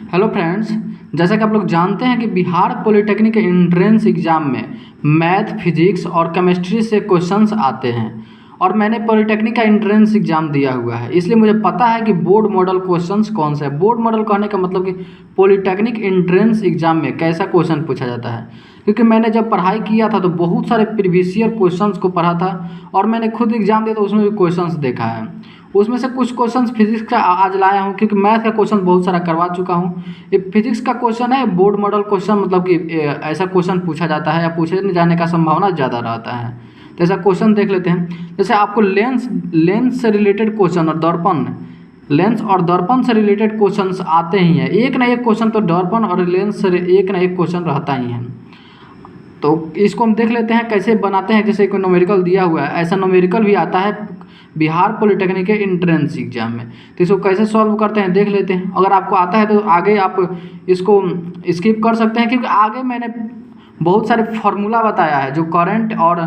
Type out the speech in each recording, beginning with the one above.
Hello friends. जैसा कि आप लोग जानते हैं कि बिहार पॉलिटेक्निक के एंट्रेंस एग्ज़ाम में मैथ, फिजिक्स और केमिस्ट्री से क्वेश्चंस आते हैं और मैंने पॉलिटेक्निक का एंट्रेंस एग्ज़ाम दिया हुआ है, इसलिए मुझे पता है कि बोर्ड मॉडल क्वेश्चंस कौन से हैं। बोर्ड मॉडल कहने का मतलब कि पॉलिटेक्निक एंट्रेंस एग्ज़ाम में कैसा क्वेश्चन पूछा जाता है, क्योंकि मैंने जब पढ़ाई किया था तो बहुत सारे प्रीवियस ईयर क्वेश्चंस को पढ़ा था और मैंने खुद एग्ज़ाम दिया तो उसमें भी क्वेश्चंस देखा है। उसमें से कुछ क्वेश्चंस फिजिक्स का आज लाया हूँ, क्योंकि मैथ का क्वेश्चन बहुत सारा करवा चुका हूँ। ये फिजिक्स का क्वेश्चन है, बोर्ड मॉडल क्वेश्चन, मतलब कि ऐसा क्वेश्चन पूछा जाता है या पूछे जाने का संभावना ज़्यादा रहता है। तो ऐसा क्वेश्चन देख लेते हैं। जैसे आपको लेंस से रिलेटेड क्वेश्चन और लेंस और दर्पण से रिलेटेड क्वेश्चंस आते ही हैं। एक ना एक क्वेश्चन तो दर्पण और लेंस से एक ना एक क्वेश्चन रहता ही है। तो इसको हम देख लेते हैं कैसे बनाते हैं। जैसे कोई नोमेरिकल दिया हुआ है, ऐसा नोमेरिकल भी आता है बिहार पॉलिटेक्निक के एंट्रेंस एग्जाम में। तो इसको कैसे सॉल्व करते हैं देख लेते हैं। अगर आपको आता है तो आगे आप इसको स्किप कर सकते हैं, क्योंकि आगे मैंने बहुत सारे फार्मूला बताया है जो करंट और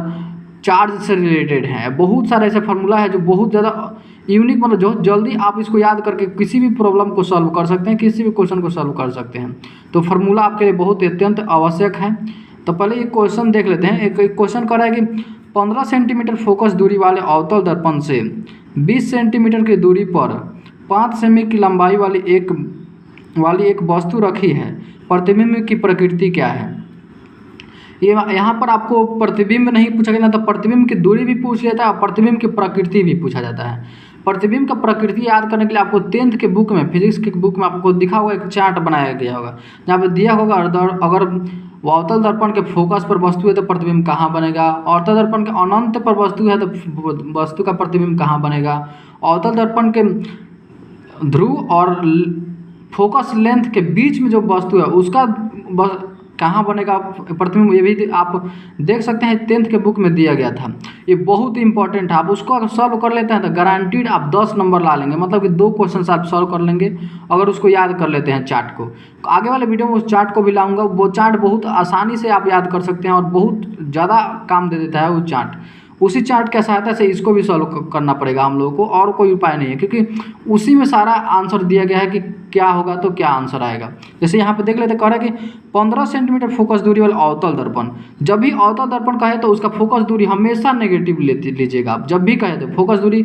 चार्ज से रिलेटेड हैं। बहुत सारे ऐसे फार्मूला है जो बहुत ज़्यादा यूनिक, मतलब जो जल्दी आप इसको याद करके किसी भी प्रॉब्लम को सॉल्व कर सकते हैं, किसी भी क्वेश्चन को सॉल्व कर सकते हैं। तो फार्मूला आपके लिए बहुत अत्यंत आवश्यक है। तो पहले ये क्वेश्चन देख लेते हैं। एक क्वेश्चन कर रहा है कि 15 सेंटीमीटर फोकस दूरी वाले अवतल दर्पण से 20 सेंटीमीटर की दूरी पर 5 सेमी की लंबाई वाली एक वस्तु रखी है। प्रतिबिंब की प्रकृति क्या है? ये यहाँ पर आपको प्रतिबिंब नहीं पूछा गया, तो प्रतिबिंब की दूरी भी पूछ लेता है और प्रतिबिंब की प्रकृति भी पूछा जाता है। प्रतिबिंब का प्रकृति याद करने के लिए आपको 10th के बुक में, फिजिक्स के बुक में आपको दिखा होगा, एक चार्ट बनाया गया होगा जहाँ पे दिया होगा अगर अवतल दर्पण के फोकस पर वस्तु है तो प्रतिबिंब कहाँ बनेगा, अवतल दर्पण के अनंत पर वस्तु है तो वस्तु का प्रतिबिंब कहाँ बनेगा, अवतल दर्पण के ध्रुव और फोकस लेंथ के बीच में जो वस्तु है उसका कहाँ बनेगा प्रतिबिंब, ये भी आप देख सकते हैं 10th के बुक में दिया गया था। ये बहुत इंपॉर्टेंट है। आप उसको अगर सॉल्व कर लेते हैं तो गारंटीड आप 10 नंबर ला लेंगे, मतलब कि 2 क्वेश्चन आप सॉल्व कर लेंगे अगर उसको याद कर लेते हैं चार्ट को। आगे वाले वीडियो में उस चार्ट को भी लाऊंगा। वो चार्ट बहुत आसानी से आप याद कर सकते हैं और बहुत ज़्यादा काम दे देता है वो चार्ट। उसी चार्ट की सहायता से इसको भी सॉल्व करना पड़ेगा हम लोगों को, और कोई उपाय नहीं है, क्योंकि उसी में सारा आंसर दिया गया है कि क्या होगा तो क्या आंसर आएगा। जैसे यहाँ पे देख लेते, कह रहा है कि 15 सेंटीमीटर फोकस दूरी वाला अवतल दर्पण। जब भी अवतल दर्पण कहे तो उसका फोकस दूरी हमेशा नेगेटिव लीजिएगा आप। जब भी कहे तो फोकस दूरी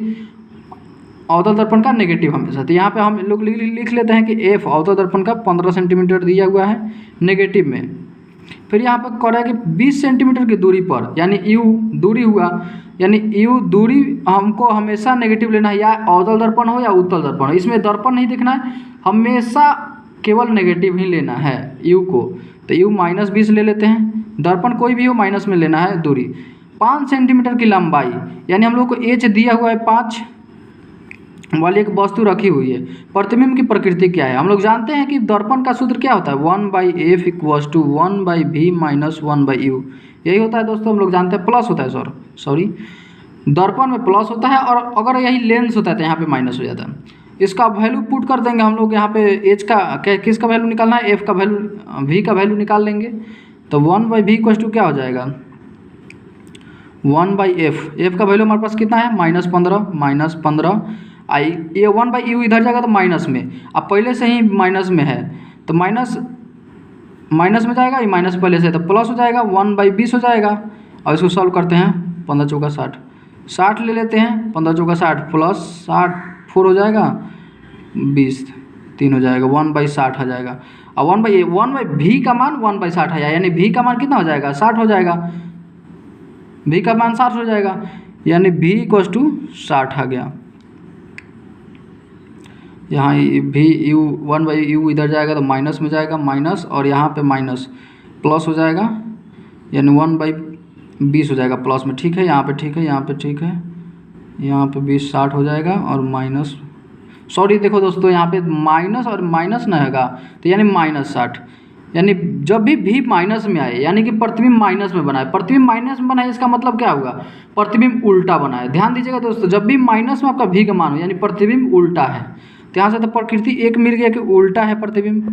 अवतल दर्पण का नेगेटिव हमेशा। तो यहाँ पे हम लोग लिख लेते हैं कि एफ अवतल दर्पण का 15 सेंटीमीटर दिया हुआ है नेगेटिव में। फिर यहाँ पर कह रहा है कि 20 सेंटीमीटर की दूरी पर, यानी यू दूरी हुआ, यानी यू दूरी हमको हमेशा नेगेटिव लेना है, या अवतल दर्पण हो या उत्तल दर्पण हो। इसमें दर्पण नहीं देखना है, हमेशा केवल नेगेटिव ही लेना है यू को। तो यू -20 ले लेते हैं। दर्पण कोई भी हो माइनस में लेना है दूरी। 5 सेंटीमीटर की लंबाई, यानी हम लोग को एच दिया हुआ है 5 वाली एक वस्तु रखी हुई है। प्रतिबिंब की प्रकृति क्या है? हम लोग जानते हैं कि दर्पण का सूत्र क्या होता है, 1/f = 1/v - 1/u। यही होता है दोस्तों, हम लोग जानते हैं। प्लस होता है, सॉरी दर्पण में प्लस होता है, और अगर यही लेंस होता है तो यहाँ पे माइनस हो जाता है। इसका वैल्यू पुट कर देंगे हम लोग यहाँ पे। एच का किसका वैल्यू निकालना है? एफ का वैल्यू, वी का वैल्यू निकाल लेंगे। तो 1/v = क्या हो जाएगा? 1/f। एफ का वैल्यू हमारे पास कितना है? -15 आई, ये 1/u इधर जाएगा तो माइनस में। अब पहले से ही माइनस में है तो माइनस में जाएगा, ये माइनस पहले से, तो प्लस हो जाएगा, 1/20 हो जाएगा। और इसको सॉल्व करते हैं। 15 चौका 60 ले लेते हैं। 15 चौका 60 प्लस 60 4 हो जाएगा, 20 3 हो जाएगा, 1/60 आ जाएगा। और 1/v का मान 1/60 है, यानी v का मान कितना हो जाएगा? 60 हो जाएगा। v का मान 60 हो जाएगा, यानी v = 60 आ गया। यहाँ भी u 1/u इधर जाएगा तो माइनस में जाएगा, माइनस, और यहाँ पे माइनस प्लस हो जाएगा, यानी 1/20 हो जाएगा प्लस में। ठीक है, यहाँ पे ठीक है, यहाँ पे ठीक है, यहाँ पे 20 60 हो जाएगा, और माइनस, सॉरी देखो दोस्तों, यहाँ पे माइनस और माइनस ना होगा तो यानी -60। यानी जब भी v माइनस में आए, यानी कि प्रतिबिंब माइनस में बनाए, प्रतिबिंब माइनस में बनाए, इसका मतलब क्या होगा? प्रतिबिंब उल्टा बनाए। ध्यान दीजिएगा दोस्तों, जब भी माइनस में आपका v का मान हो यानी प्रतिबिंब उल्टा है। तो यहाँ से तो प्रकृति एक मिल गया कि उल्टा है प्रतिबिंब।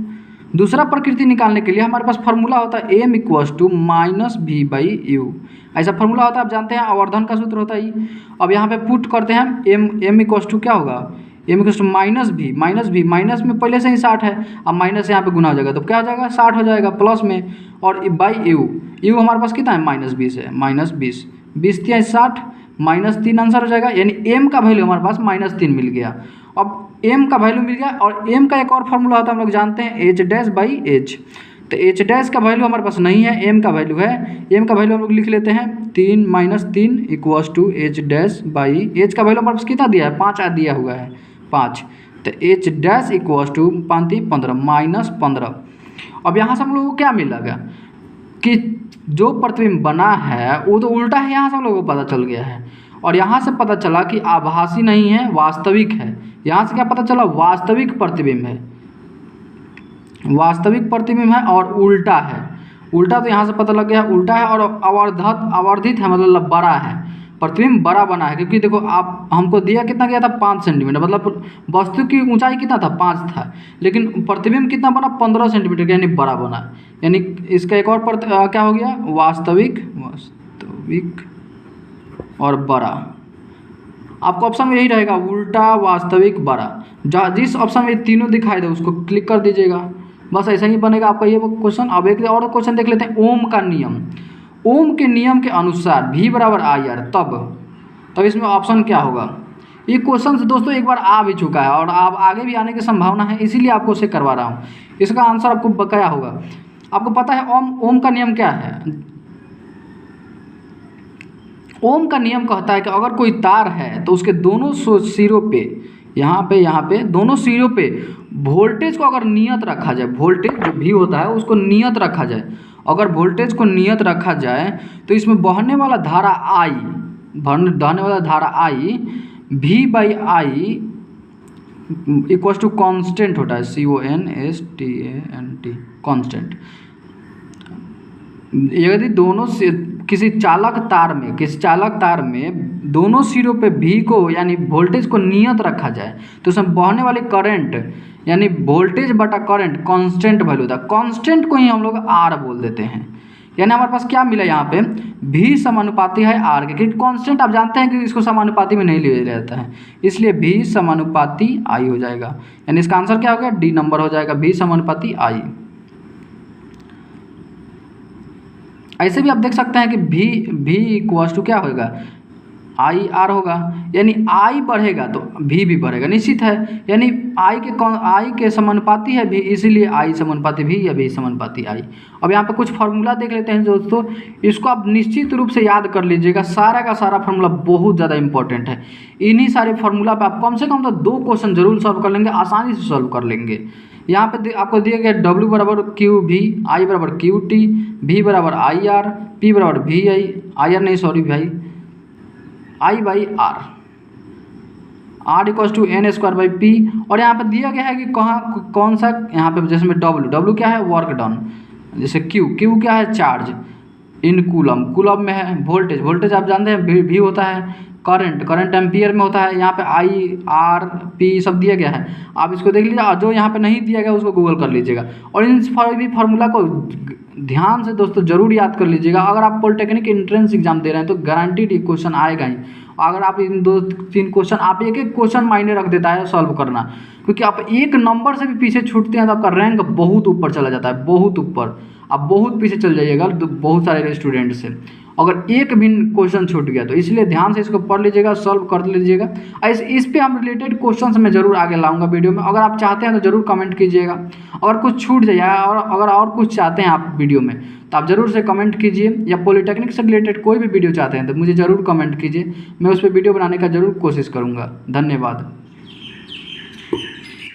दूसरा प्रकृति निकालने के लिए हमारे पास फार्मूला होता है m = -v/u। ऐसा फार्मूला होता है, आप जानते हैं, आवर्धन का सूत्र होता है। अब यहाँ पे पुट करते हैं m = क्या होगा? एम इक्वल्स टू माइनस भी माइनस में पहले से ही 60 है, अब माइनस यहाँ पे गुना हो जाएगा तो क्या हो जाएगा 60 हो जाएगा प्लस में, और बाई यू हमारे पास कितना है -20 है, -20 20 3 60 -3 आंसर हो जाएगा, यानी एम का वैल्यू हमारे पास -3 मिल गया। अब एम का वैल्यू मिल गया, और एम का एक और फार्मूला होता है, हम लोग जानते हैं एच डैश बाई एच, तो एच डैश का वैल्यू हमारे पास नहीं है, एम का वैल्यू है। एम का वैल्यू हम लोग लिख लेते हैं 3 - 3 equals to H dash by H का वैल्यू हमारे पास कितना दिया है 5 दिया हुआ है 5, तो एच डैश इक्वल्स टू 5 3 15 -15। अब यहाँ से हम लोग को क्या मिलेगा कि जो प्रतिबिंब बना है वो तो उल्टा है, यहाँ से हम लोगों को पता चल गया है। और यहाँ से पता चला कि आभासी नहीं है, वास्तविक है। यहाँ से क्या पता चला, वास्तविक प्रतिबिंब है, वास्तविक प्रतिबिंब है और उल्टा है। उल्टा तो यहाँ से पता लग गया उल्टा है, और आवर्धित है मतलब बड़ा है, प्रतिबिंब बड़ा बना है। क्योंकि देखो आप हमको दिया कितना गया था 5 सेंटीमीटर, मतलब वस्तु की ऊंचाई कितना था 5 था, लेकिन प्रतिबिंब कितना बना 15 सेंटीमीटर, यानी बड़ा बना। यानी इसका एक और क्या हो गया, वास्तविक और बड़ा। आपको ऑप्शन में यही रहेगा, उल्टा, वास्तविक, बड़ा। जिस ऑप्शन में तीनों दिखाई दे उसको क्लिक कर दीजिएगा, बस ऐसा ही बनेगा आपका ये क्वेश्चन। अब एक और क्वेश्चन देख लेते हैं, ओम का नियम। ओम के नियम के अनुसार V बराबर IR, तब इसमें ऑप्शन क्या होगा। ये क्वेश्चन से दोस्तों एक बार आ भी चुका है और आप आगे भी आने की संभावना है, इसीलिए आपको उसे करवा रहा हूँ। इसका आंसर आपको बकाया होगा। आपको पता है ओम का नियम क्या है। ओम का नियम कहता है कि अगर कोई तार है तो उसके दोनों सिरों पे, यहाँ पे दोनों सिरों पे वोल्टेज को अगर नियत रखा जाए, वोल्टेज जो भी होता है उसको नियत रखा जाए, अगर वोल्टेज को नियत रखा जाए तो इसमें बहने वाला धारा I V by I equals to constant होता है, CONSTANT कॉन्स्टेंट। यदि दोनों से किसी चालक तार में दोनों सिरों पे V को यानी वोल्टेज को नियत रखा जाए तो उसमें बहने वाली करंट यानी वोल्टेज बटा करंट कांस्टेंट वैल्यू था, कांस्टेंट को ही हम लोग R बोल देते हैं। यानी हमारे पास क्या मिला यहाँ पे, V समानुपाती है R के, क्योंकि कांस्टेंट आप जानते हैं कि इसको समानुपाती में नहीं लिया जाता है, इसलिए V समानुपाती I हो जाएगा। यानी इसका आंसर क्या हो गया, D नंबर हो जाएगा, V समानुपाती I। ऐसे भी आप देख सकते हैं कि V इक्वल्स टू क्या होगा, IR होगा, यानी I बढ़ेगा तो V भी बढ़ेगा, निश्चित है। यानी I के समानुपाती है V, इसीलिए I समानुपाती V या V समानुपाती I। अब यहाँ पे कुछ फार्मूला देख लेते हैं दोस्तों, इसको आप निश्चित रूप से याद कर लीजिएगा। सारा का सारा फार्मूला बहुत ज़्यादा इंपॉर्टेंट है। इन्हीं सारे फार्मूला पे आप कम से कम तो 2 क्वेश्चन जरूर सॉल्व कर लेंगे, आसानी से सॉल्व कर लेंगे। यहाँ पे आपको दिया गया W बराबर QV, I बराबर QT, V बराबर IR, P बराबर VI, I by R equals to N² by P। और यहाँ पे दिया गया है कि कौन सा, यहाँ पे जैसे में W क्या है, वर्क डन, जैसे Q क्या है, चार्ज इन कूलम में है, वोल्टेज आप जानते हैं V होता है, करंट एम्पियर में होता है। यहाँ पे I R P सब दिया गया है, आप इसको देख लीजिए। जो यहाँ पे नहीं दिया गया उसको गूगल कर लीजिएगा, और इन भी फार्मूला को ध्यान से दोस्तों जरूर याद कर लीजिएगा। अगर आप पॉलिटेक्निक एंट्रेंस एग्जाम दे रहे हैं तो गारंटीड क्वेश्चन आएगा ही। अगर आप इन 2-3 क्वेश्चन, आप एक क्वेश्चन मायने रख देता है सॉल्व करना, क्योंकि आप एक नंबर से भी पीछे छूटते हैं तो आपका रैंक बहुत ऊपर चला जाता है, बहुत ऊपर, आप बहुत पीछे चल जाइएगा बहुत सारे स्टूडेंट से, अगर एक भी क्वेश्चन छूट गया तो। इसलिए ध्यान से इसको पढ़ लीजिएगा, सॉल्व कर लीजिएगा। इस पे हम रिलेटेड क्वेश्चन मैं जरूर आगे लाऊंगा वीडियो में। अगर आप चाहते हैं तो जरूर कमेंट कीजिएगा। अगर कुछ छूट जाए और अगर और कुछ चाहते हैं आप वीडियो में तो आप जरूर से कमेंट कीजिए, या पॉलिटेक्निक से रिलेटेड कोई भी वीडियो चाहते हैं तो मुझे ज़रूर कमेंट कीजिए, मैं उस पर वीडियो बनाने का जरूर कोशिश करूँगा। धन्यवाद।